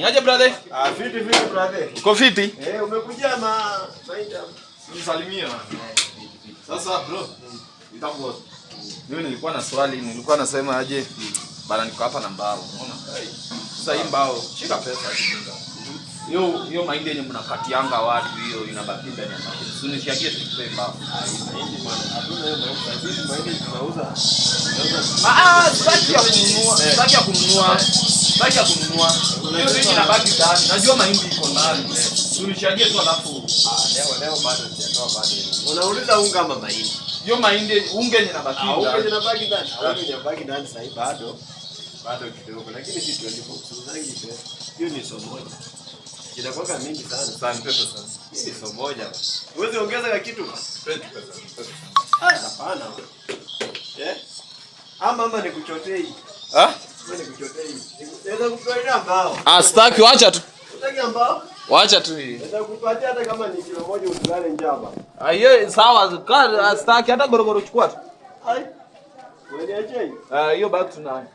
Niaje brother? Fiti brother. Uko fiti? Umekuja maida. Unisalimia. Sasa bro, nitakuwa. Mimi nilikuwa na swali, nilikuwa nasema aje? Bana niko hapa na mbao. Unaona? Sasa hii mbao, shika pesa kijinga. Hiyo mahindi yenye mnakatianga watu hiyo inabaki ndani ya mahindi. Usinishakie tupe mbao. Mahindi bwana. Hatuna hiyo mahindi tunauza. Sitaki ya kununua. Hiyo vitu inabaki ndani. Najua mahindi iko ndani. Usinishakie tu alafu leo bado sijatoa bado. Unauliza unga ama mahindi? Hiyo mahindi unga yenye inabaki ndani. Unga yenye inabaki ndani. Unga yenye inabaki ndani sasa bado kidogo. Lakini si 24 zangi pesa. Hiyo ni somo moja. Inakuwa mingi sana pesa sana. Hii ni somo moja. Uweze ongeza ya kitu? 20 pesa. Hapana. Ama nikuchotee. Nikuchotee. Naweza kukupatia mbao. Sitaki, wacha tu. Unataka mbao? Wacha tu hii. Naweza kukupatia hata kama ni kilo moja usilale njaba. Hiyo sawa, sitaki hata gorogoro chukua tu. Hai. Wewe hiyo bag tunayo.